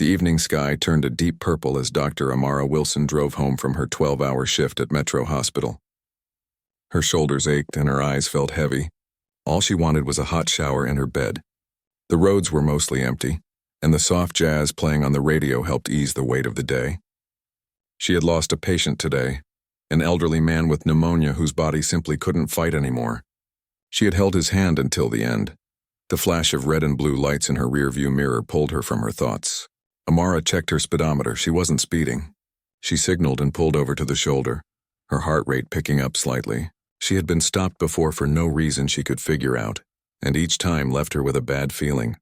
evening sky turned a deep purple as Dr. Amara Wilson drove home from her 12-hour shift at Metro Hospital. Her shoulders ached and her eyes felt heavy. All she wanted was a hot shower and her bed. The roads were mostly empty, and the soft jazz playing on the radio helped ease the weight of the day. She had lost a patient today, an elderly man with pneumonia whose body simply couldn't fight anymore. She had held his hand until the end. The flash of red and blue lights in her rearview mirror pulled her from her thoughts. Amara checked her speedometer. She wasn't speeding. She signaled and pulled over to the shoulder, her heart rate picking up slightly. She had been stopped before for no reason she could figure out, and each time left her with a bad feeling.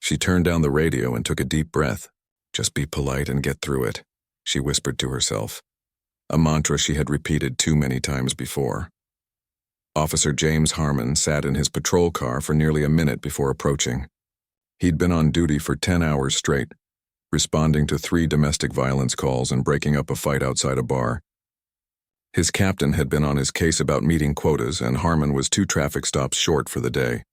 She turned down the radio and took a deep breath. Just be polite and get through it, she whispered to herself, a mantra she had repeated too many times before. Officer James Harmon sat in his patrol car for nearly a minute before approaching. He'd been on duty for 10 hours straight, responding to 3 domestic violence calls and breaking up a fight outside a bar. His captain had been on his case about meeting quotas, and Harmon was 2 traffic stops short for the day.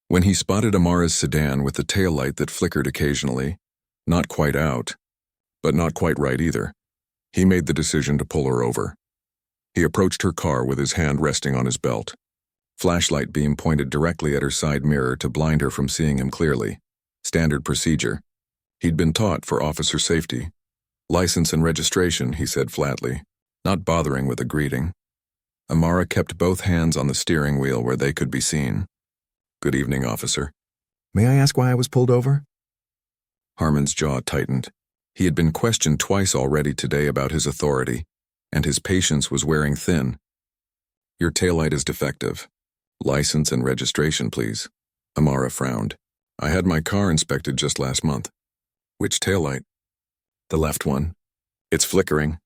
When he spotted Amara's sedan with the taillight that flickered occasionally, not quite out, but not quite right either, he made the decision to pull her over. He approached her car with his hand resting on his belt. Flashlight beam pointed directly at her side mirror to blind her from seeing him clearly. Standard procedure. He'd been taught for officer safety. License and registration, he said flatly, not bothering with a greeting. Amara kept both hands on the steering wheel where they could be seen. Good evening, officer. May I ask why I was pulled over? Harmon's jaw tightened. He had been questioned twice already today about his authority, and his patience was wearing thin. Your taillight is defective. License and registration, please. Amara frowned. I had my car inspected just last month. Which taillight? The left one. It's flickering,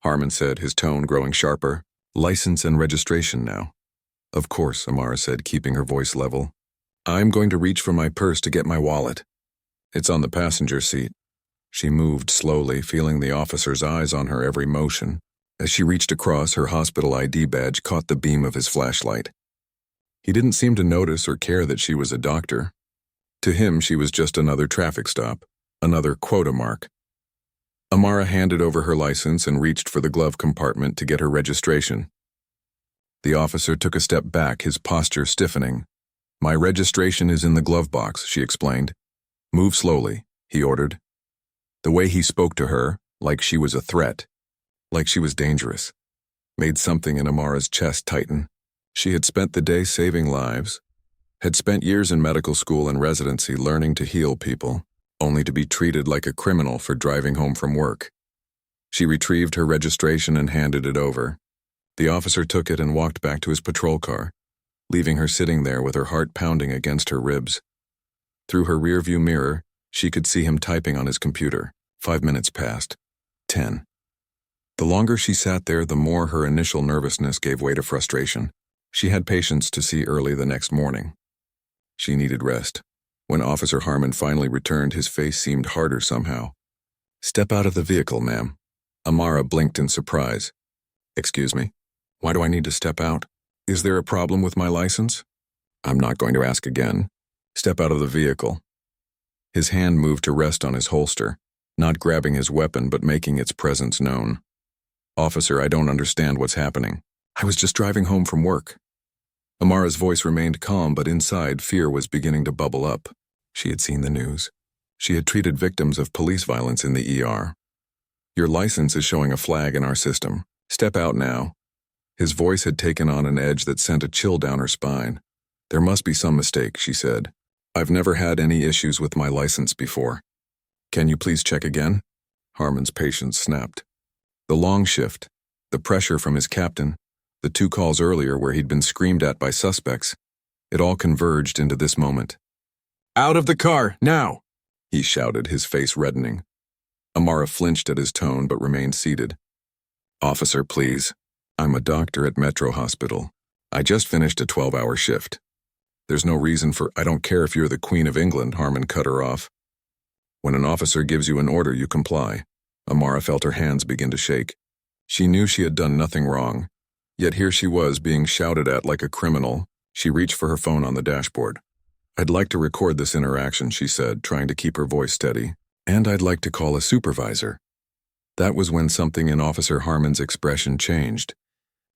Harmon said, his tone growing sharper. License and registration now. Of course, Amara said, keeping her voice level. I'm going to reach for my purse to get my wallet. It's on the passenger seat. She moved slowly, feeling the officer's eyes on her every motion. As she reached across, her hospital ID badge caught the beam of his flashlight. He didn't seem to notice or care that she was a doctor. To him, she was just another traffic stop, another quota mark. Amara handed over her license and reached for the glove compartment to get her registration. The officer took a step back, his posture stiffening. My registration is in the glove box, she explained. Move slowly, he ordered. The way he spoke to her, like she was a threat, like she was dangerous, made something in Amara's chest tighten. She had spent the day saving lives, had spent years in medical school and residency learning to heal people, only to be treated like a criminal for driving home from work. She retrieved her registration and handed it over. The officer took it and walked back to his patrol car, leaving her sitting there with her heart pounding against her ribs. Through her rearview mirror, she could see him typing on his computer. 5 minutes passed. 10. The longer she sat there, the more her initial nervousness gave way to frustration. She had patients to see early the next morning. She needed rest. When Officer Harmon finally returned, his face seemed harder somehow. Step out of the vehicle, ma'am. Amara blinked in surprise. Excuse me? Why do I need to step out? Is there a problem with my license? I'm not going to ask again. Step out of the vehicle. His hand moved to rest on his holster, not grabbing his weapon but making its presence known. Officer, I don't understand what's happening. I was just driving home from work. Amara's voice remained calm, but inside, fear was beginning to bubble up. She had seen the news. She had treated victims of police violence in the ER. Your license is showing a flag in our system. Step out now. His voice had taken on an edge that sent a chill down her spine. There must be some mistake, she said. I've never had any issues with my license before. Can you please check again? Harmon's patience snapped. The long shift, the pressure from his captain, the 2 calls earlier where he'd been screamed at by suspects, it all converged into this moment. Out of the car, now! He shouted, his face reddening. Amara flinched at his tone but remained seated. Officer, please. I'm a doctor at Metro Hospital. I just finished a 12-hour shift. There's no reason for, I don't care if you're the Queen of England, Harmon cut her off. When an officer gives you an order, you comply. Amara felt her hands begin to shake. She knew she had done nothing wrong. Yet here she was being shouted at like a criminal. She reached for her phone on the dashboard. I'd like to record this interaction, she said, trying to keep her voice steady. And I'd like to call a supervisor. That was when something in Officer Harmon's expression changed.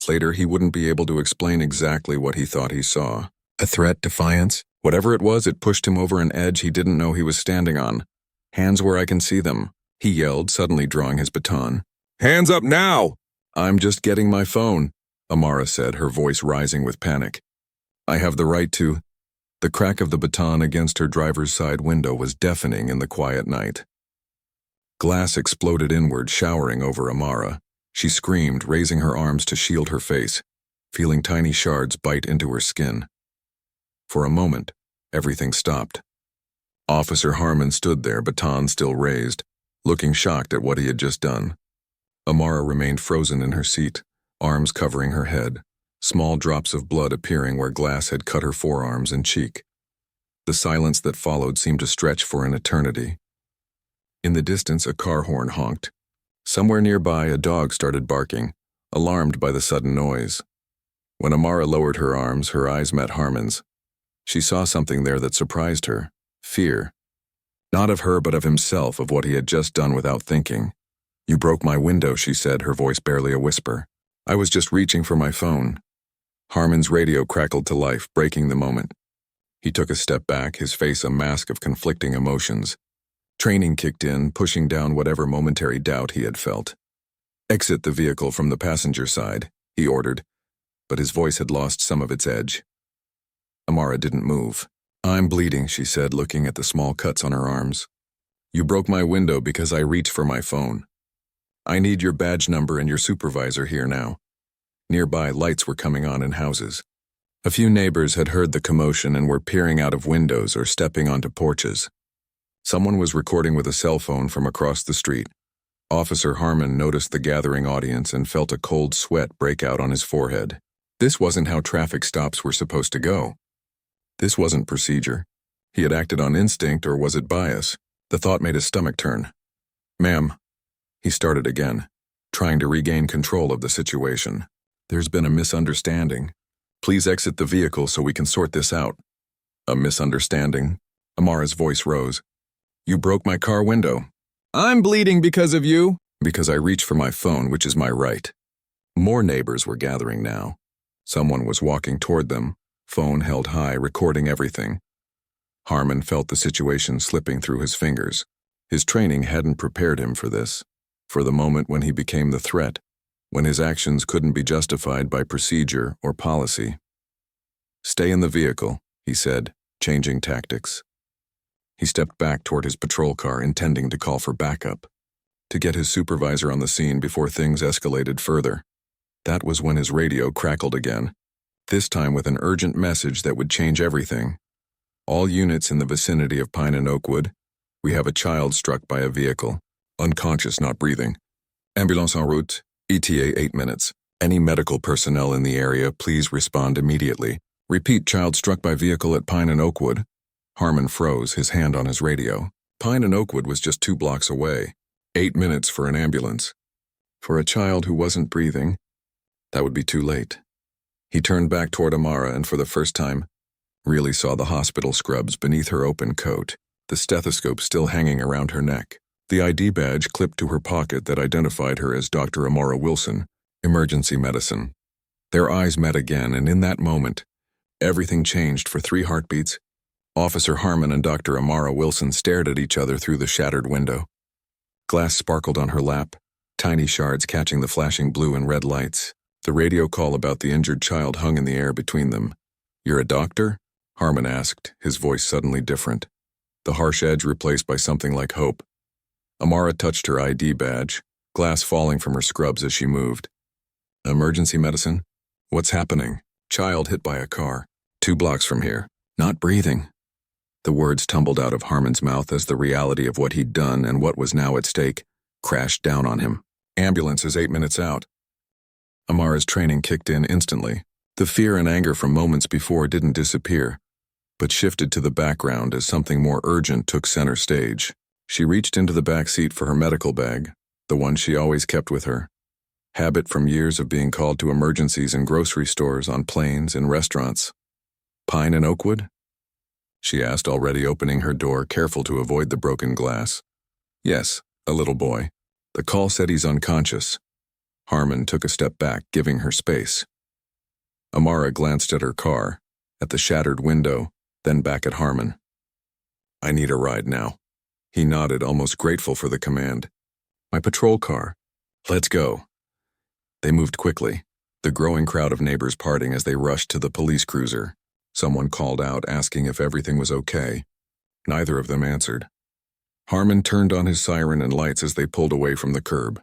Later, he wouldn't be able to explain exactly what he thought he saw. A threat, defiance? Whatever it was, it pushed him over an edge he didn't know he was standing on. Hands where I can see them, he yelled, suddenly drawing his baton. Hands up now! I'm just getting my phone, Amara said, her voice rising with panic. I have the right to. The crack of the baton against her driver's side window was deafening in the quiet night. Glass exploded inward, showering over Amara. She screamed, raising her arms to shield her face, feeling tiny shards bite into her skin. For a moment, everything stopped. Officer Harmon stood there, baton still raised, looking shocked at what he had just done. Amara remained frozen in her seat, arms covering her head, small drops of blood appearing where Glass had cut her forearms and cheek. The silence that followed seemed to stretch for an eternity. In the distance, a car horn honked. Somewhere nearby, a dog started barking, alarmed by the sudden noise. When Amara lowered her arms, her eyes met Harmon's. She saw something there that surprised her. Fear. Not of her, but of himself, of what he had just done without thinking. You broke my window, she said, her voice barely a whisper. I was just reaching for my phone. Harmon's radio crackled to life, breaking the moment. He took a step back, his face a mask of conflicting emotions. Training kicked in, pushing down whatever momentary doubt he had felt. Exit the vehicle from the passenger side, he ordered, but his voice had lost some of its edge. Amara didn't move. I'm bleeding, she said, looking at the small cuts on her arms. You broke my window because I reached for my phone. I need your badge number and your supervisor here now. Nearby, lights were coming on in houses. A few neighbors had heard the commotion and were peering out of windows or stepping onto porches. Someone was recording with a cell phone from across the street. Officer Harmon noticed the gathering audience and felt a cold sweat break out on his forehead. This wasn't how traffic stops were supposed to go. This wasn't procedure. He had acted on instinct, or was it bias? The thought made his stomach turn. Ma'am. He started again, trying to regain control of the situation. There's been a misunderstanding. Please exit the vehicle so we can sort this out. A misunderstanding? Amara's voice rose. You broke my car window. I'm bleeding because of you. Because I reached for my phone, which is my right. More neighbors were gathering now. Someone was walking toward them, phone held high, recording everything. Harmon felt the situation slipping through his fingers. His training hadn't prepared him for this, for the moment when he became the threat, when his actions couldn't be justified by procedure or policy. Stay in the vehicle, he said, changing tactics. He stepped back toward his patrol car, intending to call for backup, to get his supervisor on the scene before things escalated further. That was when his radio crackled again, this time with an urgent message that would change everything. All units in the vicinity of Pine and Oakwood. We have a child struck by a vehicle, unconscious, not breathing. Ambulance en route, ETA 8 minutes. Any medical personnel in the area, please respond immediately. Repeat, child struck by vehicle at Pine and Oakwood. Harmon froze, his hand on his radio. Pine and Oakwood was just 2 blocks away. 8 minutes for an ambulance. For a child who wasn't breathing, that would be too late. He turned back toward Amara and for the first time, really saw the hospital scrubs beneath her open coat, the stethoscope still hanging around her neck, the ID badge clipped to her pocket that identified her as Dr. Amara Wilson, emergency medicine. Their eyes met again, and in that moment, everything changed for 3 heartbeats. Officer Harmon and Dr. Amara Wilson stared at each other through the shattered window. Glass sparkled on her lap, tiny shards catching the flashing blue and red lights. The radio call about the injured child hung in the air between them. You're a doctor? Harmon asked, his voice suddenly different, the harsh edge replaced by something like hope. Amara touched her ID badge, glass falling from her scrubs as she moved. Emergency medicine? What's happening? Child hit by a car. 2 blocks from here. Not breathing. The words tumbled out of Harmon's mouth as the reality of what he'd done and what was now at stake crashed down on him. Ambulance is 8 minutes out. Amara's training kicked in instantly. The fear and anger from moments before didn't disappear, but shifted to the background as something more urgent took center stage. She reached into the back seat for her medical bag, the one she always kept with her. Habit from years of being called to emergencies in grocery stores, on planes, in restaurants. Pine and Oakwood? She asked, already opening her door, careful to avoid the broken glass. Yes, a little boy. The call said he's unconscious. Harmon took a step back, giving her space. Amara glanced at her car, at the shattered window, then back at Harmon. I need a ride now. He nodded, almost grateful for the command. My patrol car. Let's go. They moved quickly, the growing crowd of neighbors parting as they rushed to the police cruiser. Someone called out, asking if everything was okay. Neither of them answered. Harmon turned on his siren and lights as they pulled away from the curb.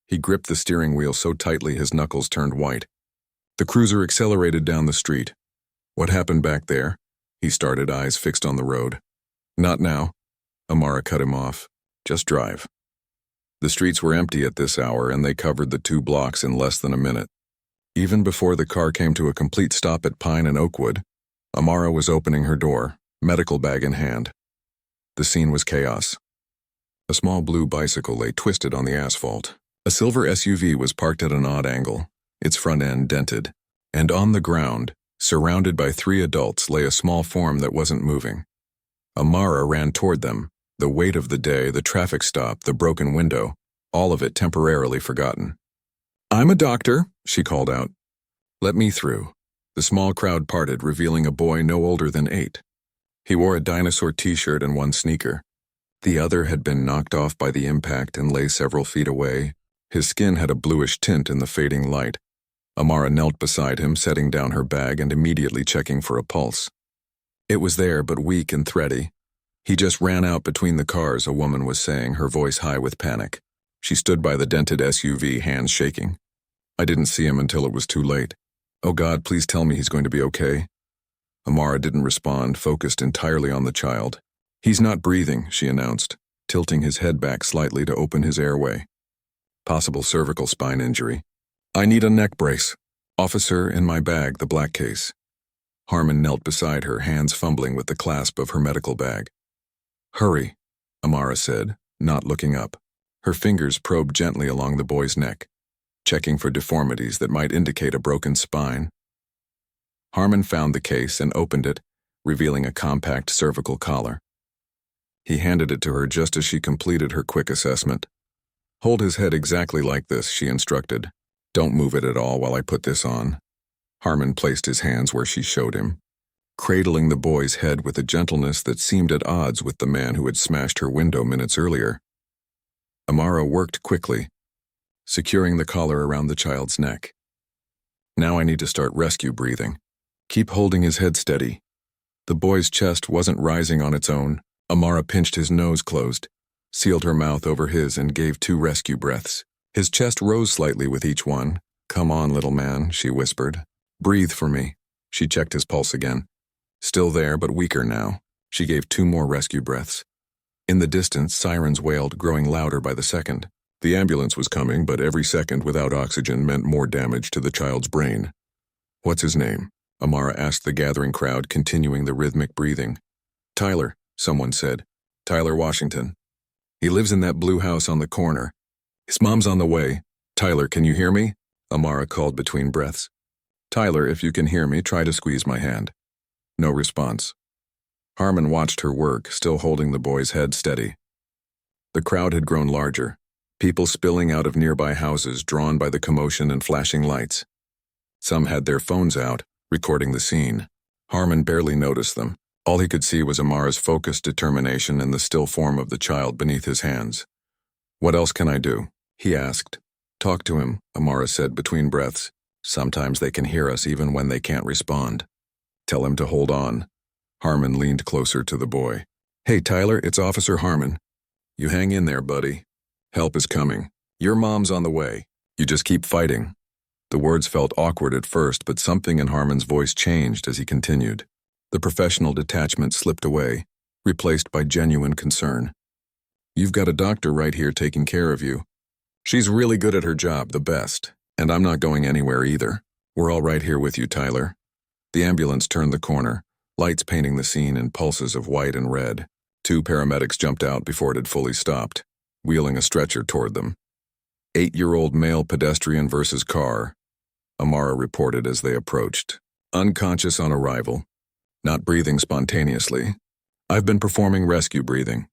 He gripped the steering wheel so tightly his knuckles turned white. The cruiser accelerated down the street. What happened back there? He started, eyes fixed on the road. Not now. Amara cut him off. Just drive. The streets were empty at this hour, and they covered the 2 blocks in less than a minute. Even before the car came to a complete stop at Pine and Oakwood, Amara was opening her door, medical bag in hand. The scene was chaos. A small blue bicycle lay twisted on the asphalt. A silver SUV was parked at an odd angle, its front end dented. And on the ground, surrounded by 3 adults, lay a small form that wasn't moving. Amara ran toward them, the weight of the day, the traffic stop, the broken window, all of it temporarily forgotten. I'm a doctor, she called out. Let me through. The small crowd parted, revealing a boy no older than 8. He wore a dinosaur t-shirt and 1 sneaker. The other had been knocked off by the impact and lay several feet away. His skin had a bluish tint in the fading light. Amara knelt beside him, setting down her bag and immediately checking for a pulse. It was there, but weak and thready. He just ran out between the cars, a woman was saying, her voice high with panic. She stood by the dented SUV, hands shaking. I didn't see him until it was too late. Oh God, please tell me he's going to be okay. Amara didn't respond, focused entirely on the child. He's not breathing, she announced, tilting his head back slightly to open his airway. Possible cervical spine injury. I need a neck brace. Officer, in my bag, the black case. Harmon knelt beside her, hands fumbling with the clasp of her medical bag. Hurry, Amara said, not looking up. Her fingers probed gently along the boy's neck, checking for deformities that might indicate a broken spine. Harmon found the case and opened it, revealing a compact cervical collar. He handed it to her just as she completed her quick assessment. Hold his head exactly like this, she instructed. Don't move it at all while I put this on. Harmon placed his hands where she showed him, cradling the boy's head with a gentleness that seemed at odds with the man who had smashed her window minutes earlier. Amara worked quickly, securing the collar around the child's neck. Now I need to start rescue breathing. Keep holding his head steady. The boy's chest wasn't rising on its own. Amara pinched his nose closed, sealed her mouth over his, and gave 2 rescue breaths. His chest rose slightly with each one. Come on, little man, she whispered. Breathe for me. She checked his pulse again. Still there, but weaker now. She gave 2 more rescue breaths. In the distance, sirens wailed, growing louder by the second. The ambulance was coming, but every second without oxygen meant more damage to the child's brain. What's his name? Amara asked the gathering crowd, continuing the rhythmic breathing. Tyler, someone said. Tyler Washington. He lives in that blue house on the corner. His mom's on the way. Tyler, can you hear me? Amara called between breaths. Tyler, if you can hear me, try to squeeze my hand. No response. Harmon watched her work, still holding the boy's head steady. The crowd had grown larger, people spilling out of nearby houses, drawn by the commotion and flashing lights. Some had their phones out, recording the scene. Harmon barely noticed them. All he could see was Amara's focused determination and the still form of the child beneath his hands. What else can I do? He asked. Talk to him, Amara said between breaths. Sometimes they can hear us even when they can't respond. Tell him to hold on. Harmon leaned closer to the boy. Hey, Tyler, it's Officer Harmon. You hang in there, buddy. Help is coming. Your mom's on the way. You just keep fighting. The words felt awkward at first, but something in Harmon's voice changed as he continued. The professional detachment slipped away, replaced by genuine concern. You've got a doctor right here taking care of you. She's really good at her job, the best, and I'm not going anywhere either. We're all right here with you, Tyler. The ambulance turned the corner, lights painting the scene in pulses of white and red. 2 paramedics jumped out before it had fully stopped, wheeling a stretcher toward them. 8-year-old male pedestrian versus car, Amara reported as they approached. Unconscious on arrival. Not breathing spontaneously. I've been performing rescue breathing.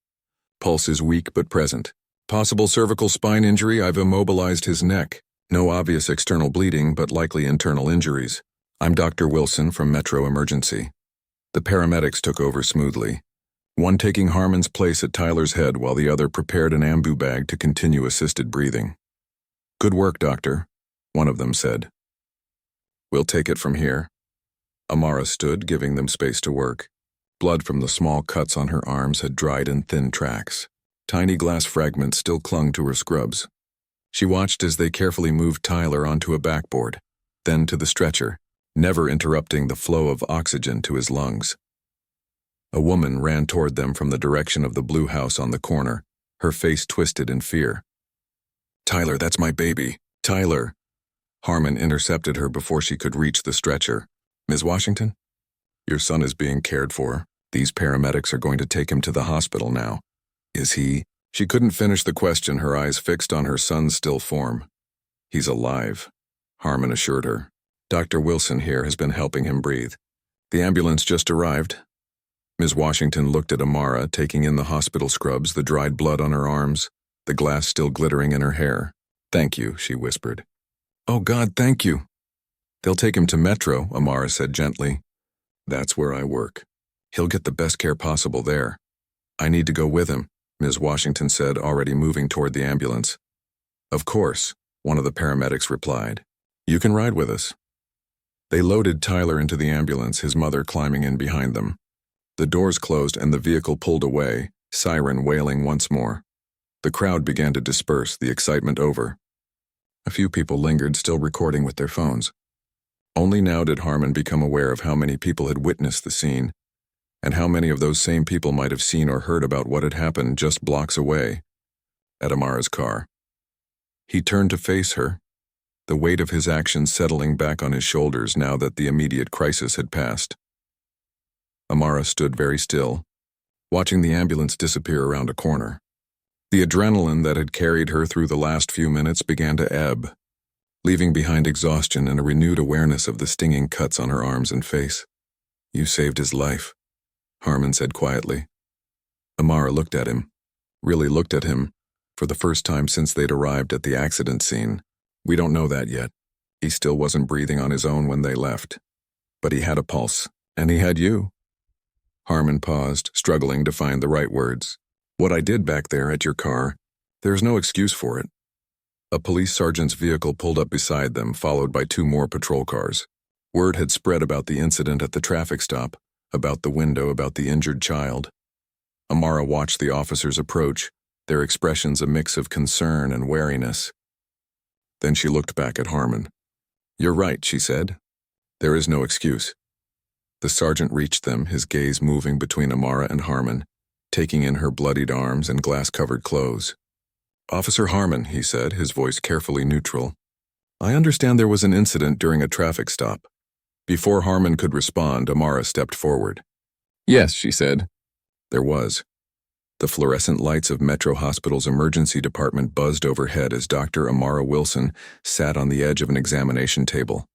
Pulse is weak but present. Possible cervical spine injury, I've immobilized his neck. No obvious external bleeding, but likely internal injuries. I'm Dr. Wilson from Metro Emergency. The paramedics took over smoothly, one taking Harmon's place at Tyler's head while the other prepared an ambu bag to continue assisted breathing. Good work, doctor, one of them said. We'll take it from here. Amara stood, giving them space to work. Blood from the small cuts on her arms had dried in thin tracks. Tiny glass fragments still clung to her scrubs. She watched as they carefully moved Tyler onto a backboard, then to the stretcher, never interrupting the flow of oxygen to his lungs. A woman ran toward them from the direction of the blue house on the corner, her face twisted in fear. Tyler, that's my baby. Tyler. Harmon intercepted her before she could reach the stretcher. Ms. Washington? Your son is being cared for. These paramedics are going to take him to the hospital now. Is he? She couldn't finish the question, her eyes fixed on her son's still form. He's alive, Harmon assured her. Dr. Wilson here has been helping him breathe. The ambulance just arrived. Ms. Washington looked at Amara, taking in the hospital scrubs, the dried blood on her arms, the glass still glittering in her hair. Thank you, she whispered. Oh God, thank you. They'll take him to Metro, Amara said gently. That's where I work. He'll get the best care possible there. I need to go with him, Ms. Washington said, already moving toward the ambulance. Of course, one of the paramedics replied. You can ride with us. They loaded Tyler into the ambulance, his mother climbing in behind them. The doors closed and the vehicle pulled away, siren wailing once more. The crowd began to disperse, the excitement over. A few people lingered, still recording with their phones. Only now did Harmon become aware of how many people had witnessed the scene, and how many of those same people might have seen or heard about what had happened just blocks away, at Amara's car. He turned to face her, the weight of his actions settling back on his shoulders now that the immediate crisis had passed. Amara stood very still, watching the ambulance disappear around a corner. The adrenaline that had carried her through the last few minutes began to ebb, leaving behind exhaustion and a renewed awareness of the stinging cuts on her arms and face. You saved his life, Harmon said quietly. Amara looked at him, really looked at him, for the first time since they'd arrived at the accident scene. We don't know that yet. He still wasn't breathing on his own when they left. But he had a pulse, and he had you. Harmon paused, struggling to find the right words. What I did back there at your car, there's no excuse for it. A police sergeant's vehicle pulled up beside them, followed by 2 more patrol cars. Word had spread about the incident at the traffic stop, about the window, about the injured child. Amara watched the officers approach, their expressions a mix of concern and wariness. Then she looked back at Harmon. You're right, she said. There is no excuse. The sergeant reached them, his gaze moving between Amara and Harmon, taking in her bloodied arms and glass-covered clothes. Officer Harmon, he said, his voice carefully neutral. I understand there was an incident during a traffic stop. Before Harmon could respond, Amara stepped forward. Yes, she said. There was. The fluorescent lights of Metro Hospital's emergency department buzzed overhead as Dr. Amara Wilson sat on the edge of an examination table.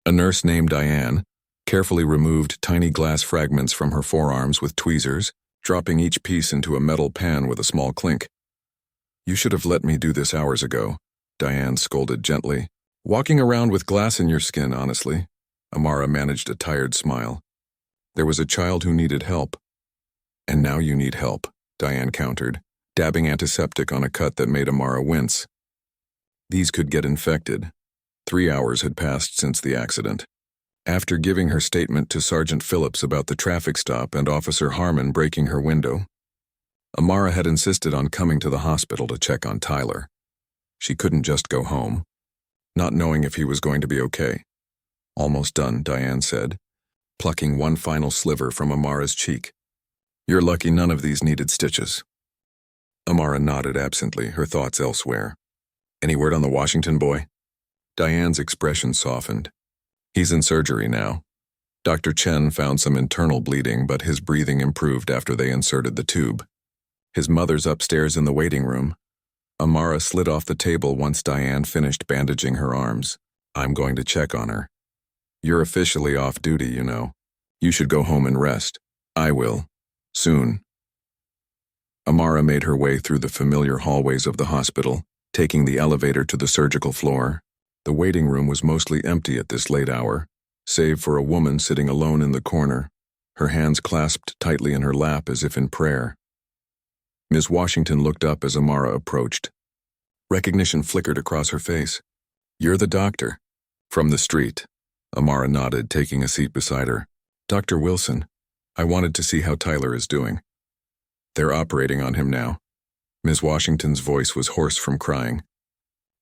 A nurse named Diane carefully removed tiny glass fragments from her forearms with tweezers, dropping each piece into a metal pan with a small clink. You should have let me do this hours ago, Diane scolded gently. Walking around with glass in your skin, honestly. Amara managed a tired smile. There was a child who needed help. And now you need help, Diane countered, dabbing antiseptic on a cut that made Amara wince. These could get infected. 3 hours had passed since the accident. After giving her statement to Sergeant Phillips about the traffic stop and Officer Harmon breaking her window, Amara had insisted on coming to the hospital to check on Tyler. She couldn't just go home, not knowing if he was going to be okay. Almost done, Diane said, plucking one final sliver from Amara's cheek. You're lucky none of these needed stitches. Amara nodded absently, her thoughts elsewhere. Any word on the Washington boy? Diane's expression softened. He's in surgery now. Dr. Chen found some internal bleeding, but his breathing improved after they inserted the tube. His mother's upstairs in the waiting room. Amara slid off the table once Diane finished bandaging her arms. I'm going to check on her. You're officially off duty, you know. You should go home and rest. I will. Soon. Amara made her way through the familiar hallways of the hospital, taking the elevator to the surgical floor. The waiting room was mostly empty at this late hour, save for a woman sitting alone in the corner, her hands clasped tightly in her lap as if in prayer. Ms. Washington looked up as Amara approached. Recognition flickered across her face. "You're the doctor." "From the street." Amara nodded, taking a seat beside her. "Dr. Wilson, I wanted to see how Tyler is doing." "They're operating on him now." Ms. Washington's voice was hoarse from crying.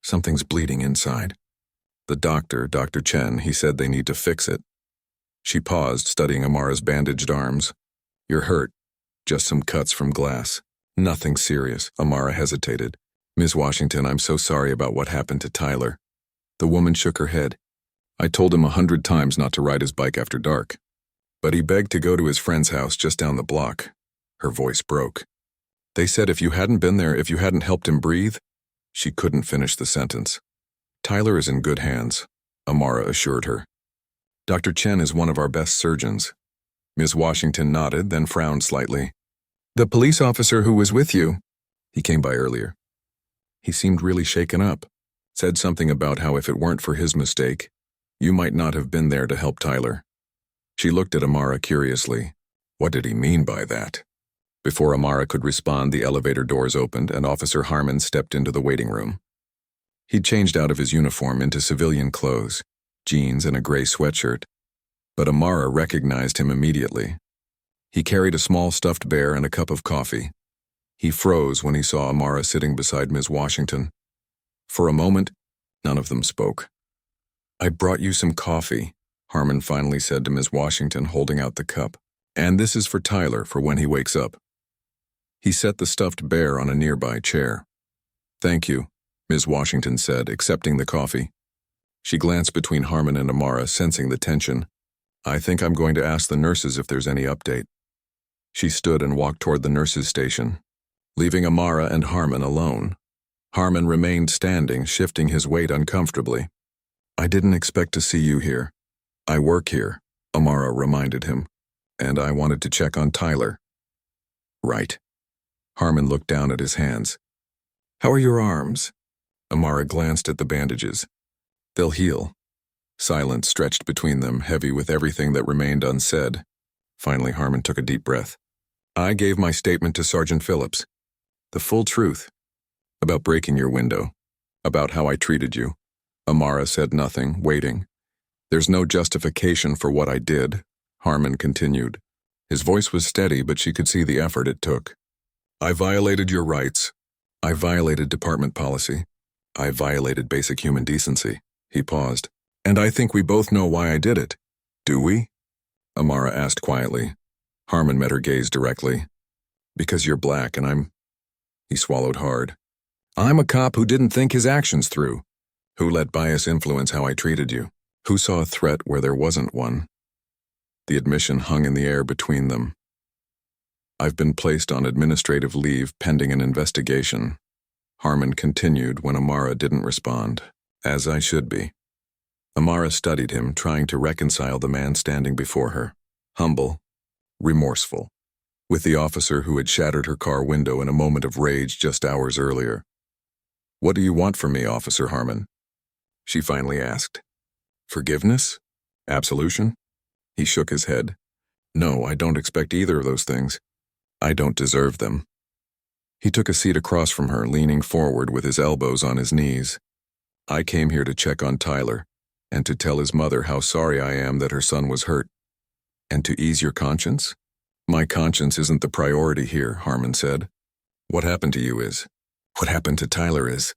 "Something's bleeding inside. The doctor, Dr. Chen, he said they need to fix it." She paused, studying Amara's bandaged arms. "You're hurt. Just some cuts from glass. Nothing serious." Amara hesitated. "Ms. Washington, I'm so sorry about what happened to Tyler." The woman shook her head. "I told him 100 times not to ride his bike after dark. But he begged to go to his friend's house just down the block." Her voice broke. "They said if you hadn't been there, if you hadn't helped him breathe..." She couldn't finish the sentence. "Tyler is in good hands," Amara assured her. "Dr. Chen is one of our best surgeons." Ms. Washington nodded, then frowned slightly. "The police officer who was with you..." "He came by earlier. He seemed really shaken up. Said something about how if it weren't for his mistake, you might not have been there to help Tyler." She looked at Amara curiously. What did he mean by that? Before Amara could respond, the elevator doors opened and Officer Harmon stepped into the waiting room. He'd changed out of his uniform into civilian clothes, jeans and a gray sweatshirt, but Amara recognized him immediately. He carried a small stuffed bear and a cup of coffee. He froze when he saw Amara sitting beside Ms. Washington. For a moment, none of them spoke. "I brought you some coffee," Harmon finally said to Ms. Washington, holding out the cup. "And this is for Tyler for when he wakes up." He set the stuffed bear on a nearby chair. "Thank you," Ms. Washington said, accepting the coffee. She glanced between Harmon and Amara, sensing the tension. "I think I'm going to ask the nurses if there's any update." She stood and walked toward the nurses' station, leaving Amara and Harmon alone. Harmon remained standing, shifting his weight uncomfortably. "I didn't expect to see you here. I work here," Amara reminded him, "and I wanted to check on Tyler." "Right." Harmon looked down at his hands. "How are your arms?" Amara glanced at the bandages. "They'll heal." Silence stretched between them, heavy with everything that remained unsaid. Finally, Harmon took a deep breath. "I gave my statement to Sergeant Phillips. The full truth. About breaking your window. About how I treated you." Amara said nothing, waiting. "There's no justification for what I did," Harmon continued. His voice was steady, but she could see the effort it took. "I violated your rights. I violated department policy. I violated basic human decency." He paused. "And I think we both know why I did it. Do we?" Amara asked quietly. Harmon met her gaze directly. "Because you're black and I'm..." He swallowed hard. "I'm a cop who didn't think his actions through. Who let bias influence how I treated you. Who saw a threat where there wasn't one." The admission hung in the air between them. "I've been placed on administrative leave pending an investigation," Harmon continued when Amara didn't respond. "As I should be." Amara studied him, trying to reconcile the man standing before her. Humble, remorseful, with the officer who had shattered her car window in a moment of rage just hours earlier. "What do you want from me, Officer Harmon?" she finally asked. "Forgiveness? Absolution?" He shook his head. "No, I don't expect either of those things. I don't deserve them." He took a seat across from her, leaning forward with his elbows on his knees. "I came here to check on Tyler, and to tell his mother how sorry I am that her son was hurt. And to ease your conscience?" "My conscience isn't the priority here," Harmon said. "What happened to you is. What happened to Tyler is."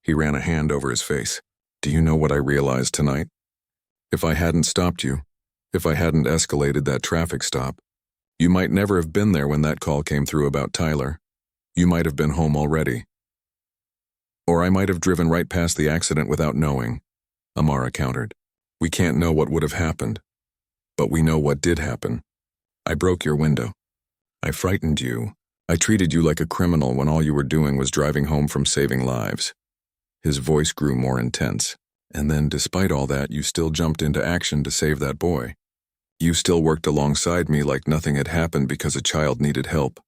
He ran a hand over his face. "Do you know what I realized tonight? If I hadn't stopped you, if I hadn't escalated that traffic stop, you might never have been there when that call came through about Tyler. You might have been home already. Or I might have driven right past the accident without knowing," Amara countered. "We can't know what would have happened, but we know what did happen. I broke your window. I frightened you. I treated you like a criminal when all you were doing was driving home from saving lives." His voice grew more intense. "And then, despite all that, you still jumped into action to save that boy. You still worked alongside me like nothing had happened because a child needed help.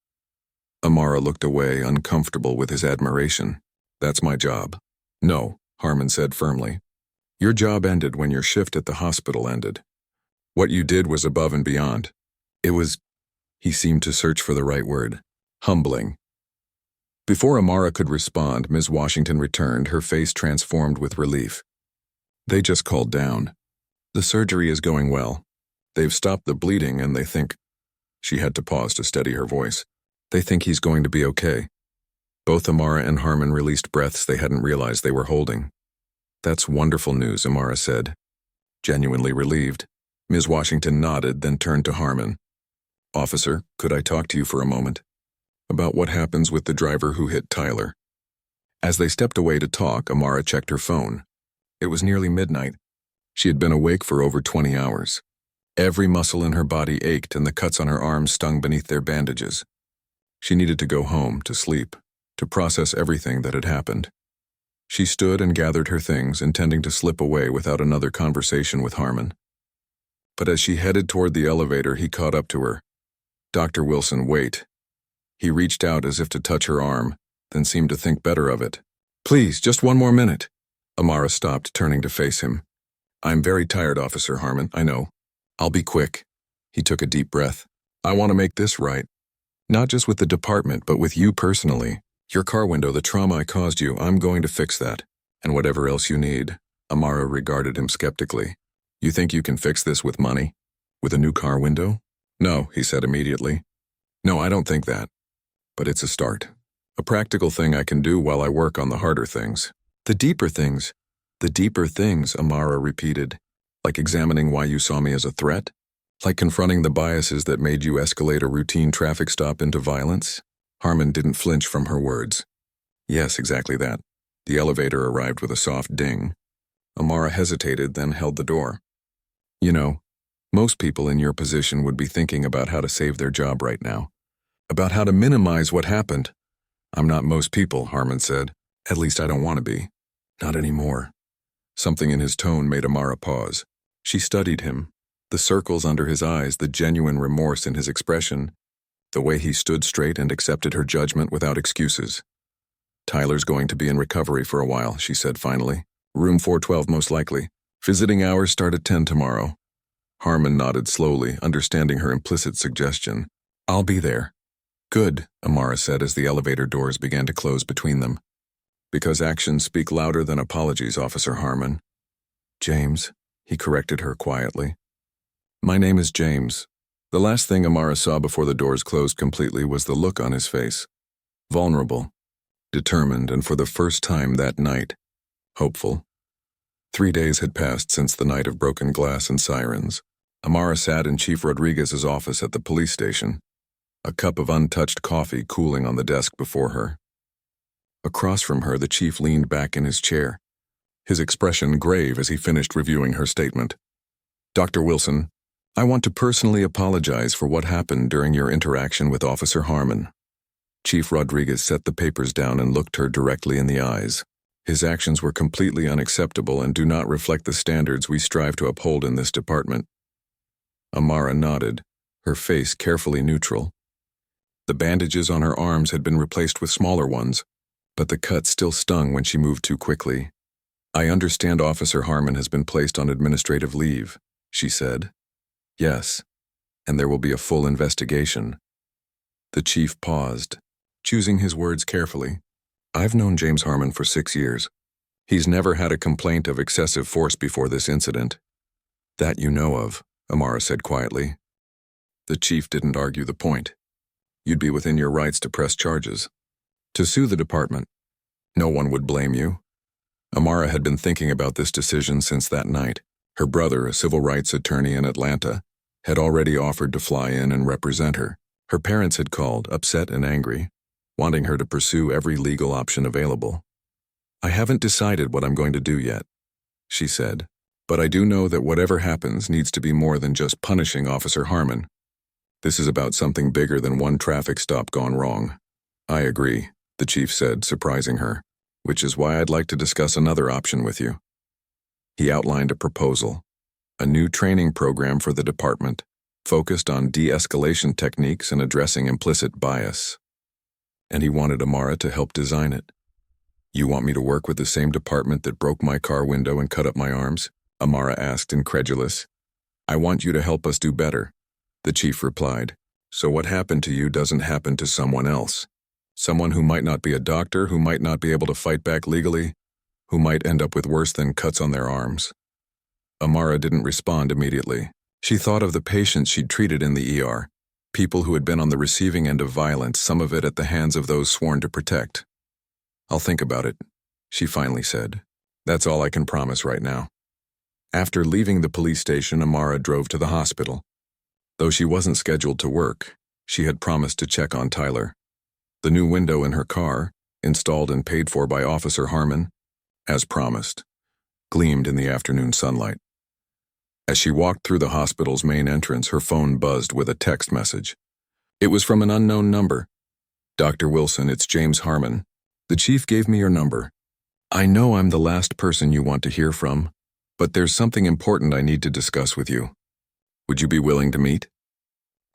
Amara looked away, uncomfortable with his admiration. That's my job. No, Harmon said firmly. Your job ended when your shift at the hospital ended. What you did was above and beyond. It was, he seemed to search for the right word, humbling. Before Amara could respond, Ms. Washington returned, her face transformed with relief. They just called down. The surgery is going well. They've stopped the bleeding and they think, she had to pause to steady her voice, they think he's going to be okay. Both Amara and Harmon released breaths they hadn't realized they were holding. That's wonderful news, Amara said. Genuinely relieved. Ms. Washington nodded, then turned to Harmon. Officer, could I talk to you for a moment? About what happens with the driver who hit Tyler. As they stepped away to talk, Amara checked her phone. It was nearly midnight. She had been awake for over 20 hours. Every muscle in her body ached and the cuts on her arms stung beneath their bandages. She needed to go home, to sleep, to process everything that had happened. She stood and gathered her things, intending to slip away without another conversation with Harmon. But as she headed toward the elevator, he caught up to her. Dr. Wilson, wait. He reached out as if to touch her arm, then seemed to think better of it. Please, just one more minute. Amara stopped, turning to face him. I'm very tired, Officer Harmon, I know. I'll be quick. He took a deep breath. I want to make this right. Not just with the department, but with you personally. Your car window, the trauma I caused you, I'm going to fix that. And whatever else you need. Amara regarded him skeptically. You think you can fix this with money? With a new car window? No, he said immediately. No, I don't think that. But it's a start. A practical thing I can do while I work on the harder things. The deeper things, Amara repeated. Like examining why you saw me as a threat? Like confronting the biases that made you escalate a routine traffic stop into violence? Harmon didn't flinch from her words. Yes, exactly that. The elevator arrived with a soft ding. Amara hesitated, then held the door. You know, most people in your position would be thinking about how to save their job right now. About how to minimize what happened. I'm not most people, Harmon said. At least I don't want to be. Not anymore. Something in his tone made Amara pause. She studied him. The circles under his eyes, the genuine remorse in his expression, the way he stood straight and accepted her judgment without excuses. Tyler's going to be in recovery for a while, she said finally. Room 412 most likely. Visiting hours start at 10 tomorrow. Harmon nodded slowly, understanding her implicit suggestion. I'll be there. Good, Amara said as the elevator doors began to close between them. Because actions speak louder than apologies, Officer Harmon. James, he corrected her quietly. My name is James. The last thing Amara saw before the doors closed completely was the look on his face. Vulnerable, determined, and for the first time that night, hopeful. 3 days had passed since the night of broken glass and sirens. Amara sat in Chief Rodriguez's office at the police station, a cup of untouched coffee cooling on the desk before her. Across from her, the chief leaned back in his chair, his expression grave as he finished reviewing her statement. Dr. Wilson, I want to personally apologize for what happened during your interaction with Officer Harmon. Chief Rodriguez set the papers down and looked her directly in the eyes. His actions were completely unacceptable and do not reflect the standards we strive to uphold in this department. Amara nodded, her face carefully neutral. The bandages on her arms had been replaced with smaller ones, but the cut still stung when she moved too quickly. I understand Officer Harmon has been placed on administrative leave, she said. Yes, and there will be a full investigation. The chief paused, choosing his words carefully. I've known James Harmon for 6 years. He's never had a complaint of excessive force before this incident. That you know of, Amara said quietly. The chief didn't argue the point. You'd be within your rights to press charges. To sue the department. No one would blame you. Amara had been thinking about this decision since that night. Her brother, a civil rights attorney in Atlanta, had already offered to fly in and represent her. Her parents had called, upset and angry, wanting her to pursue every legal option available. I haven't decided what I'm going to do yet, she said, but I do know that whatever happens needs to be more than just punishing Officer Harmon. This is about something bigger than one traffic stop gone wrong. I agree, the chief said, surprising her, which is why I'd like to discuss another option with you. He outlined a proposal, a new training program for the department, focused on de-escalation techniques and addressing implicit bias. and he wanted Amara to help design it. You want me to work with the same department that broke my car window and cut up my arms? Amara asked, incredulous. I want you to help us do better, the chief replied. So what happened to you doesn't happen to someone else. Someone who might not be a doctor, who might not be able to fight back legally, who might end up with worse than cuts on their arms. Amara didn't respond immediately. She thought of the patients she'd treated in the ER, people who had been on the receiving end of violence, some of it at the hands of those sworn to protect. I'll think about it, she finally said. That's all I can promise right now. After leaving the police station, Amara drove to the hospital. Though she wasn't scheduled to work, she had promised to check on Tyler. The new window in her car, installed and paid for by Officer Harmon, as promised, gleamed in the afternoon sunlight. As she walked through the hospital's main entrance, her phone buzzed with a text message. It was from an unknown number. Dr. Wilson, it's James Harmon. The chief gave me your number. I know I'm the last person you want to hear from, but there's something important I need to discuss with you. Would you be willing to meet?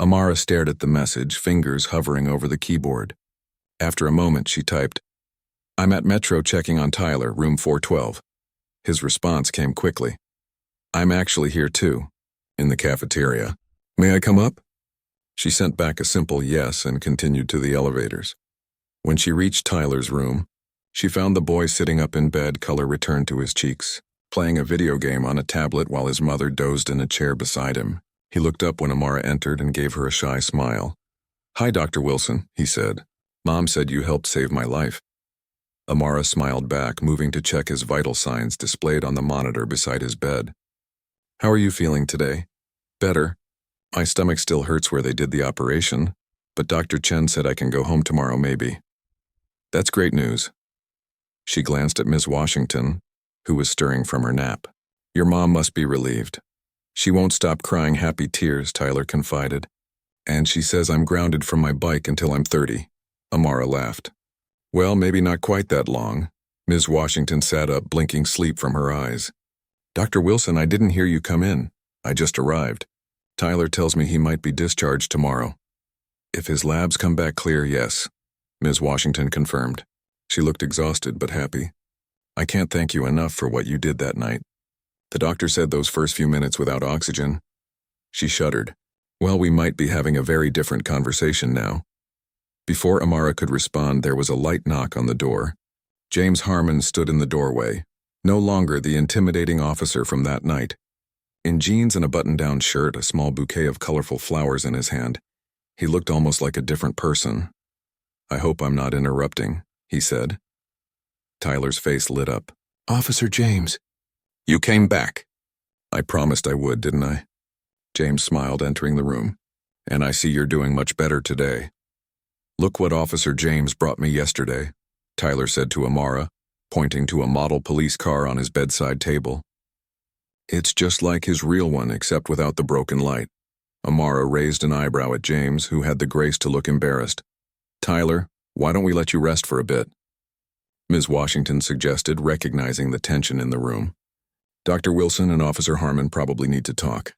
Amara stared at the message, fingers hovering over the keyboard. After a moment, she typed, I'm at Metro checking on Tyler, room 412. His response came quickly. I'm actually here too, in the cafeteria. May I come up? She sent back a simple yes and continued to the elevators. When she reached Tyler's room, she found the boy sitting up in bed, color returned to his cheeks, playing a video game on a tablet while his mother dozed in a chair beside him. He looked up when Amara entered and gave her a shy smile. Hi, Dr. Wilson, he said. Mom said you helped save my life. Amara smiled back, moving to check his vital signs displayed on the monitor beside his bed. How are you feeling today? Better. My stomach still hurts where they did the operation, but Dr. Chen said I can go home tomorrow maybe. That's great news. She glanced at Ms. Washington, who was stirring from her nap. Your mom must be relieved. She won't stop crying happy tears, Tyler confided. And she says I'm grounded from my bike until I'm 30. Amara laughed. Well, maybe not quite that long. Ms. Washington sat up, blinking sleep from her eyes. Dr. Wilson, I didn't hear you come in. I just arrived. Tyler tells me he might be discharged tomorrow. If his labs come back clear, yes, Ms. Washington confirmed. She looked exhausted but happy. I can't thank you enough for what you did that night. The doctor said those first few minutes without oxygen. She shuddered. Well, we might be having a very different conversation now. Before Amara could respond, there was a light knock on the door. James Harmon stood in the doorway, no longer the intimidating officer from that night. In jeans and a button-down shirt, a small bouquet of colorful flowers in his hand, he looked almost like a different person. I hope I'm not interrupting, he said. Tyler's face lit up. Officer James. You came back. I promised I would, didn't I? James smiled, entering the room. And I see you're doing much better today. Look what Officer James brought me yesterday, Tyler said to Amara, pointing to a model police car on his bedside table. It's just like his real one, except without the broken light. Amara raised an eyebrow at James, who had the grace to look embarrassed. Tyler, why don't we let you rest for a bit? Ms. Washington suggested, recognizing the tension in the room. Dr. Wilson and Officer Harmon probably need to talk.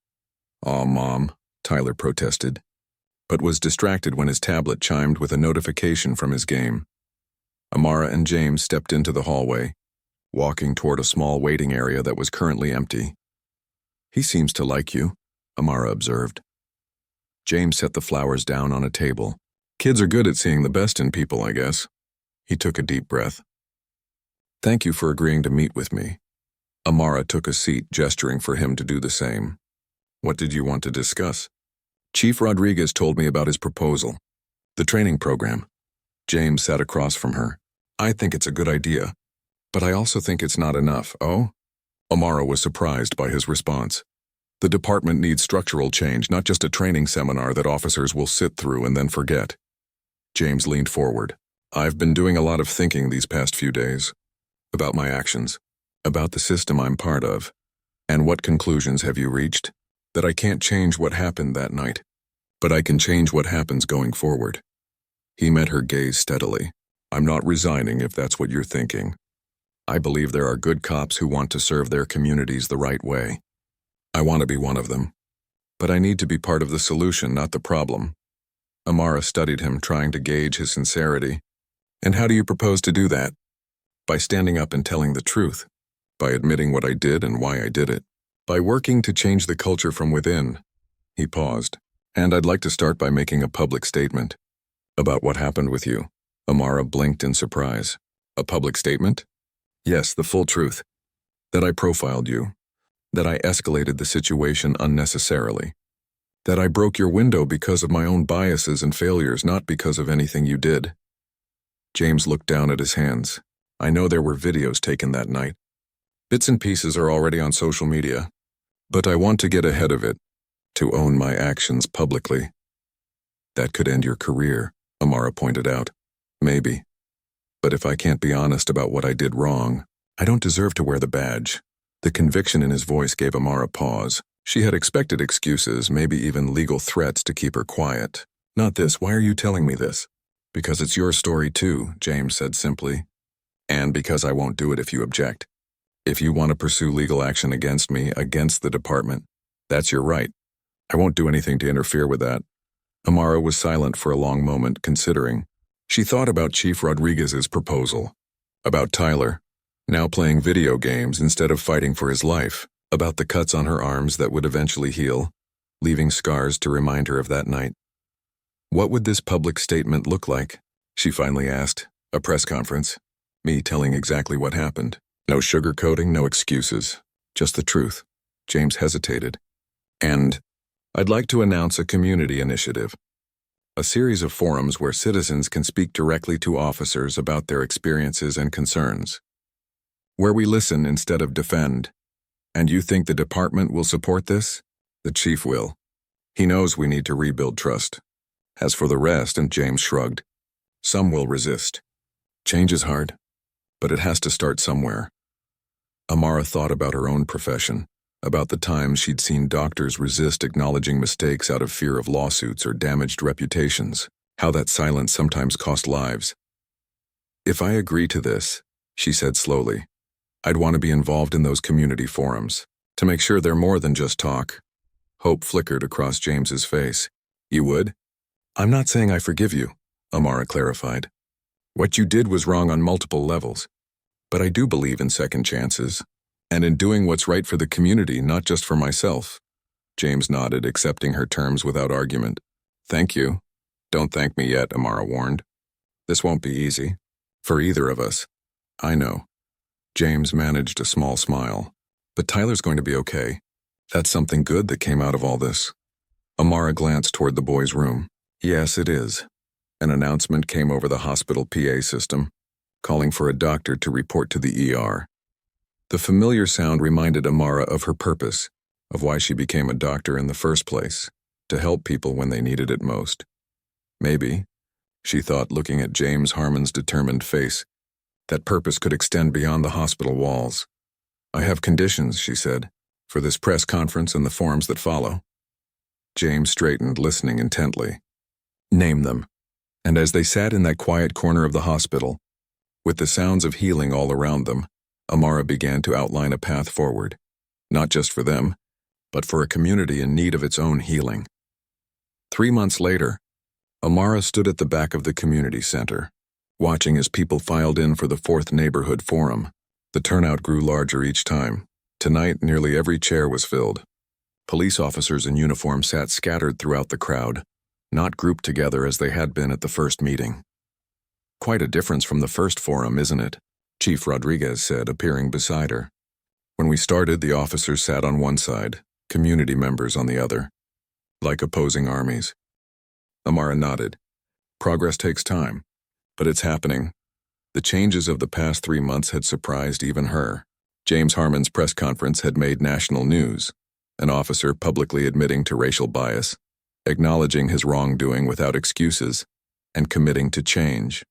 Aw, Mom, Tyler protested, but was distracted when his tablet chimed with a notification from his game. Amara and James stepped into the hallway, walking toward a small waiting area that was currently empty. He seems to like you, Amara observed. James set the flowers down on a table. Kids are good at seeing the best in people, I guess. He took a deep breath. Thank you for agreeing to meet with me. Amara took a seat, gesturing for him to do the same. What did you want to discuss? Chief Rodriguez told me about his proposal. The training program. James sat across from her. I think it's a good idea, but I also think it's not enough. Oh? Amara was surprised by his response. The department needs structural change, not just a training seminar that officers will sit through and then forget. James leaned forward. I've been doing a lot of thinking these past few days. About my actions. About the system I'm part of. And what conclusions have you reached? That I can't change what happened that night, but I can change what happens going forward. He met her gaze steadily. I'm not resigning if that's what you're thinking. I believe there are good cops who want to serve their communities the right way. I want to be one of them. But I need to be part of the solution, not the problem. Amara studied him, trying to gauge his sincerity. And how do you propose to do that? By standing up and telling the truth. By admitting what I did and why I did it. By working to change the culture from within. He paused. And I'd like to start by making a public statement. About what happened with you. Amara blinked in surprise. A public statement? Yes, the full truth. That I profiled you. That I escalated the situation unnecessarily. That I broke your window because of my own biases and failures, not because of anything you did. James looked down at his hands. I know there were videos taken that night. Bits and pieces are already on social media. But I want to get ahead of it. To own my actions publicly. That could end your career, Amara pointed out. Maybe. But if I can't be honest about what I did wrong, I don't deserve to wear the badge. The conviction in his voice gave Amara pause. She had expected excuses, maybe even legal threats to keep her quiet. Not this, why are you telling me this? Because it's your story too, James said simply. And because I won't do it if you object. If you want to pursue legal action against me, against the department, that's your right. I won't do anything to interfere with that. Amara was silent for a long moment, considering. She thought about Chief Rodriguez's proposal. About Tyler, now playing video games instead of fighting for his life. About the cuts on her arms that would eventually heal, leaving scars to remind her of that night. What would this public statement look like? She finally asked. A press conference. Me telling exactly what happened. No sugarcoating, no excuses. Just the truth. James hesitated. And I'd like to announce a community initiative. A series of forums where citizens can speak directly to officers about their experiences and concerns. Where we listen instead of defend. And you think the department will support this? The chief will. He knows we need to rebuild trust. As for the rest, and James shrugged, some will resist. Change is hard, but it has to start somewhere. Amara thought about her own profession, about the times she'd seen doctors resist acknowledging mistakes out of fear of lawsuits or damaged reputations, how that silence sometimes cost lives. If I agree to this, she said slowly, I'd want to be involved in those community forums, to make sure they're more than just talk. Hope flickered across James's face. You would? I'm not saying I forgive you, Amara clarified. What you did was wrong on multiple levels. But I do believe in second chances, and in doing what's right for the community, not just for myself. James nodded, accepting her terms without argument. Thank you. Don't thank me yet, Amara warned. This won't be easy. For either of us. I know. James managed a small smile. But Tyler's going to be okay. That's something good that came out of all this. Amara glanced toward the boy's room. Yes, it is. An announcement came over the hospital PA system, calling for a doctor to report to the ER. The familiar sound reminded Amara of her purpose, of why she became a doctor in the first place, to help people when they needed it most. Maybe, she thought, looking at James Harmon's determined face, that purpose could extend beyond the hospital walls. I have conditions, she said, for this press conference and the forums that follow. James straightened, listening intently. Name them. And as they sat in that quiet corner of the hospital, with the sounds of healing all around them, Amara began to outline a path forward, not just for them, but for a community in need of its own healing. 3 months later, Amara stood at the back of the community center, watching as people filed in for the 4th Neighborhood Forum. The turnout grew larger each time. Tonight, nearly every chair was filled. Police officers in uniform sat scattered throughout the crowd, not grouped together as they had been at the first meeting. Quite a difference from the first forum, isn't it? Chief Rodriguez said, appearing beside her. When we started, the officers sat on one side, community members on the other, like opposing armies. Amara nodded. Progress takes time, but it's happening. The changes of the past 3 months had surprised even her. James Harmon's press conference had made national news, an officer publicly admitting to racial bias, acknowledging his wrongdoing without excuses, and committing to change.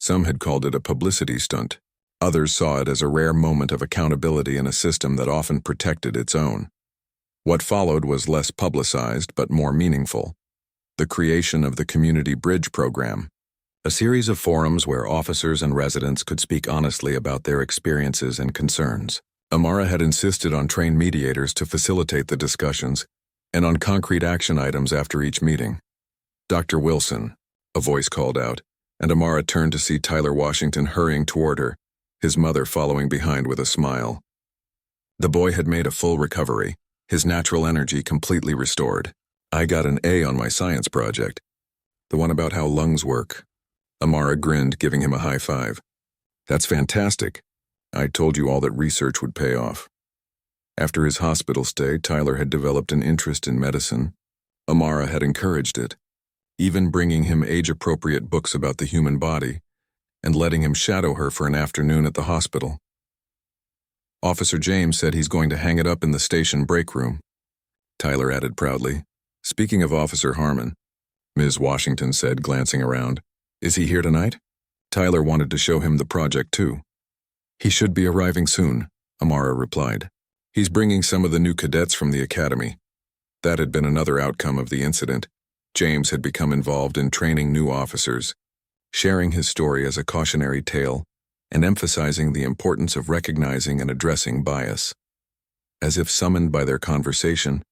Some had called it a publicity stunt. Others saw it as a rare moment of accountability in a system that often protected its own. What followed was less publicized but more meaningful. The creation of the Community Bridge Program, a series of forums where officers and residents could speak honestly about their experiences and concerns. Amara had insisted on trained mediators to facilitate the discussions and on concrete action items after each meeting. Dr. Wilson, a voice called out, and Amara turned to see Tyler Washington hurrying toward her, his mother following behind with a smile. The boy had made a full recovery, his natural energy completely restored. "I got an A on my science project. The one about how lungs work." Amara grinned, giving him a high five. "That's fantastic. I told you all that research would pay off." After his hospital stay, Tyler had developed an interest in medicine. Amara had encouraged it, even bringing him age-appropriate books about the human body and letting him shadow her for an afternoon at the hospital. "Officer James said he's going to hang it up in the station break room," Tyler added proudly. "Speaking of Officer Harmon," Ms. Washington said, glancing around, "is he here tonight?" Tyler wanted to show him the project too. "He should be arriving soon," Amara replied. "He's bringing some of the new cadets from the academy." That had been another outcome of the incident. James had become involved in training new officers, sharing his story as a cautionary tale, and emphasizing the importance of recognizing and addressing bias. As if summoned by their conversation,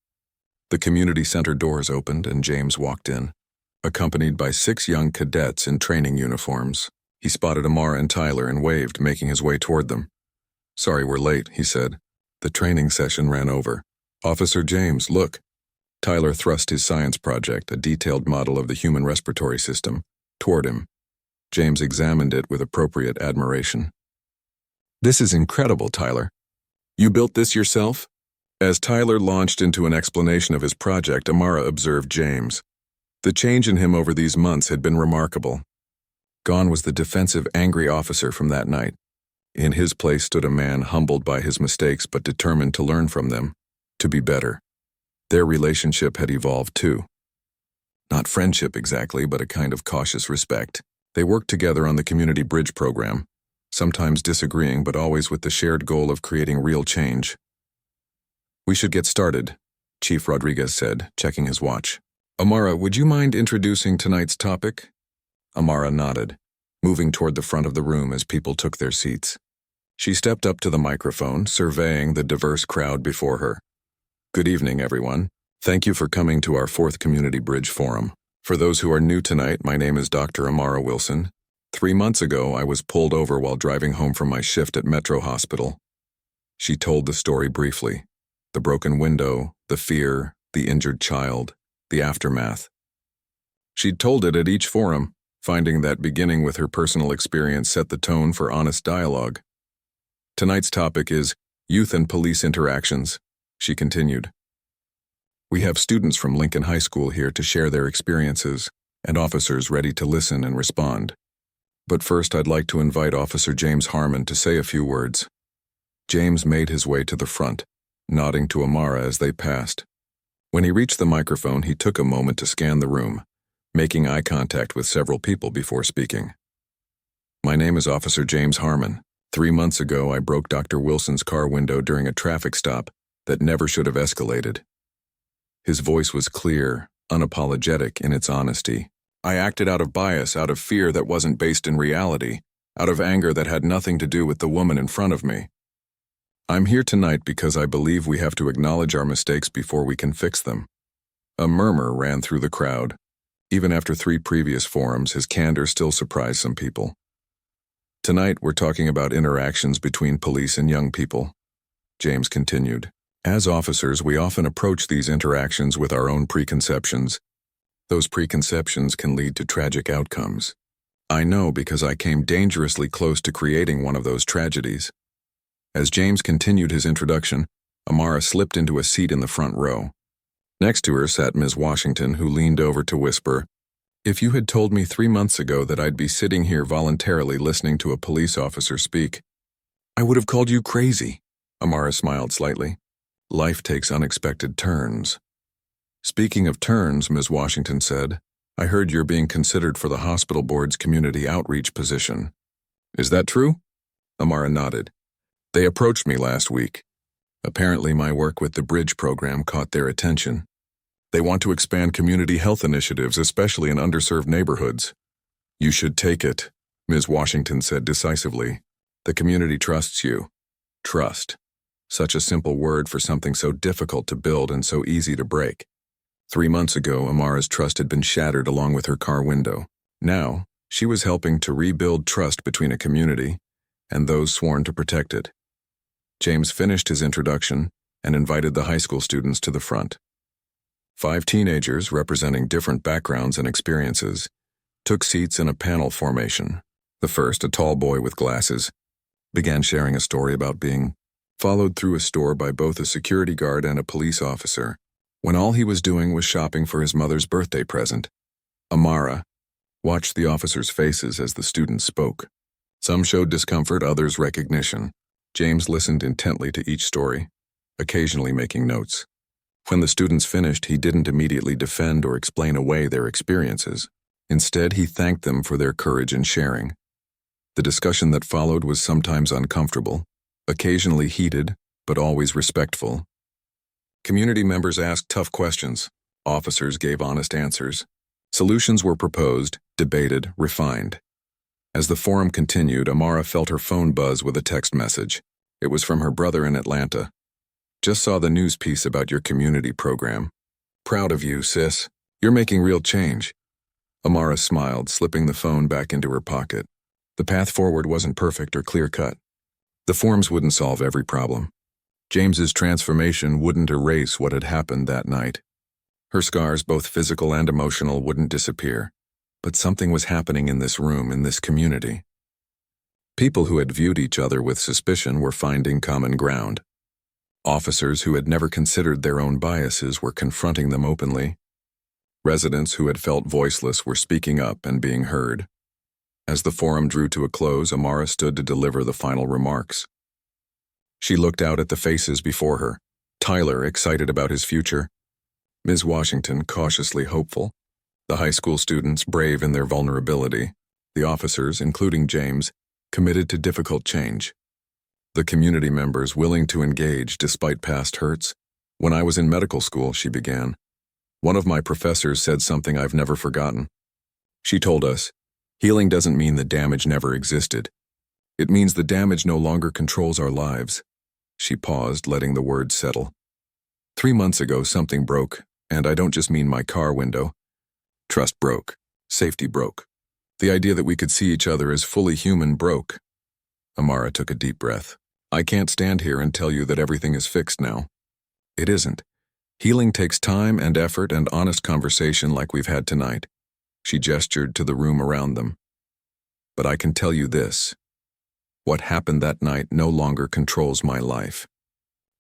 the community center doors opened and James walked in, accompanied by 6 young cadets in training uniforms. He spotted Amara and Tyler and waved, making his way toward them. "Sorry we're late," he said. "The training session ran over." "Officer James, look." Tyler thrust his science project, a detailed model of the human respiratory system, toward him. James examined it with appropriate admiration. "This is incredible, Tyler. You built this yourself?" As Tyler launched into an explanation of his project, Amara observed James. The change in him over these months had been remarkable. Gone was the defensive, angry officer from that night. In his place stood a man humbled by his mistakes but determined to learn from them, to be better. Their relationship had evolved too. Not friendship exactly, but a kind of cautious respect. They worked together on the community bridge program, sometimes disagreeing but always with the shared goal of creating real change. "We should get started," Chief Rodriguez said, checking his watch. "Amara, would you mind introducing tonight's topic?" Amara nodded, moving toward the front of the room as people took their seats. She stepped up to the microphone, surveying the diverse crowd before her. "Good evening, everyone. Thank you for coming to our 4th Community Bridge Forum. For those who are new tonight, my name is Dr. Amara Wilson. 3 months ago, I was pulled over while driving home from my shift at Metro Hospital." She told the story briefly. The broken window, the fear, the injured child, the aftermath. She'd told it at each forum, finding that beginning with her personal experience set the tone for honest dialogue. "Tonight's topic is youth and police interactions," she continued. "We have students from Lincoln High School here to share their experiences, and officers ready to listen and respond. But first, I'd like to invite Officer James Harmon to say a few words." James made his way to the front, nodding to Amara as they passed. When he reached the microphone, he took a moment to scan the room, making eye contact with several people before speaking. "My name is Officer James Harmon. 3 months ago, I broke Dr. Wilson's car window during a traffic stop that never should have escalated." His voice was clear, unapologetic in its honesty. "I acted out of bias, out of fear that wasn't based in reality, out of anger that had nothing to do with the woman in front of me. I'm here tonight because I believe we have to acknowledge our mistakes before we can fix them." A murmur ran through the crowd. Even after 3 previous forums, his candor still surprised some people. "Tonight, we're talking about interactions between police and young people," James continued. "As officers, we often approach these interactions with our own preconceptions. Those preconceptions can lead to tragic outcomes. I know because I came dangerously close to creating one of those tragedies." As James continued his introduction, Amara slipped into a seat in the front row. Next to her sat Ms. Washington, who leaned over to whisper, "If you had told me 3 months ago that I'd be sitting here voluntarily listening to a police officer speak, I would have called you crazy." Amara smiled slightly. "Life takes unexpected turns." "Speaking of turns," Ms. Washington said, "I heard you're being considered for the hospital board's community outreach position. Is that true?" Amara nodded. "They approached me last week. Apparently my work with the Bridge program caught their attention. They want to expand community health initiatives, especially in underserved neighborhoods." "You should take it," Ms. Washington said decisively. "The community trusts you." Trust. Such a simple word for something so difficult to build and so easy to break. 3 months ago, Amara's trust had been shattered along with her car window. Now, She was helping to rebuild trust between a community and those sworn to protect it. James finished his introduction and invited the high school students to the front. 5 teenagers representing different backgrounds and experiences took seats in a panel formation. The first, a tall boy with glasses, began sharing a story about being followed through a store by both a security guard and a police officer, when all he was doing was shopping for his mother's birthday present. Amara watched the officers' faces as the students spoke. Some showed discomfort, others recognition. James listened intently to each story, occasionally making notes. When the students finished, he didn't immediately defend or explain away their experiences. Instead, he thanked them for their courage in sharing. The discussion that followed was sometimes uncomfortable, occasionally heated, but always respectful. Community members asked tough questions. Officers gave honest answers. Solutions were proposed, debated, refined. As the forum continued, Amara felt her phone buzz with a text message. It was from her brother in Atlanta. "Just saw the news piece about your community program. Proud of you, sis. You're making real change." Amara smiled, slipping the phone back into her pocket. The path forward wasn't perfect or clear-cut. The forms wouldn't solve every problem. James's transformation wouldn't erase what had happened that night. Her scars, both physical and emotional, wouldn't disappear. But something was happening in this room, in this community. People who had viewed each other with suspicion were finding common ground. Officers who had never considered their own biases were confronting them openly. Residents who had felt voiceless were speaking up and being heard. As the forum drew to a close, Amara stood to deliver the final remarks. She looked out at the faces before her. Tyler, excited about his future. Ms. Washington, cautiously hopeful. The high school students, brave in their vulnerability. The officers, including James, committed to difficult change. The community members willing to engage despite past hurts. "When I was in medical school," she began, "one of my professors said something I've never forgotten. She told us, healing doesn't mean the damage never existed. It means the damage no longer controls our lives." She paused, letting the words settle. 3 months ago, something broke, and I don't just mean my car window. Trust broke. Safety broke. The idea that we could see each other as fully human broke. Amara took a deep breath. "I can't stand here and tell you that everything is fixed now. It isn't. Healing takes time and effort and honest conversation like we've had tonight." She gestured to the room around them. "But I can tell you this. What happened that night no longer controls my life.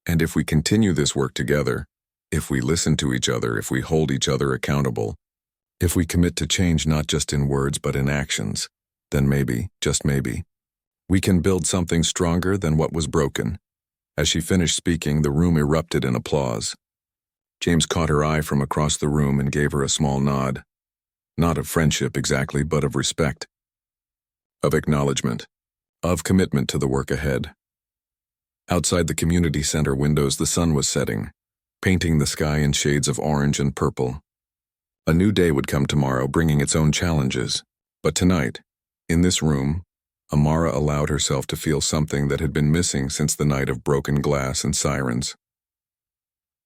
And if we continue this work together, if we listen to each other, if we hold each other accountable, if we commit to change not just in words but in actions, then maybe, just maybe, we can build something stronger than what was broken." As she finished speaking, the room erupted in applause. James caught her eye from across the room and gave her a small nod. Not of friendship exactly, but of respect, of acknowledgement, of commitment to the work ahead. Outside the community center windows, the sun was setting, painting the sky in shades of orange and purple. A new day would come tomorrow, bringing its own challenges. But tonight, in this room, Amara allowed herself to feel something that had been missing since the night of broken glass and sirens.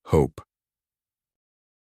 Hope.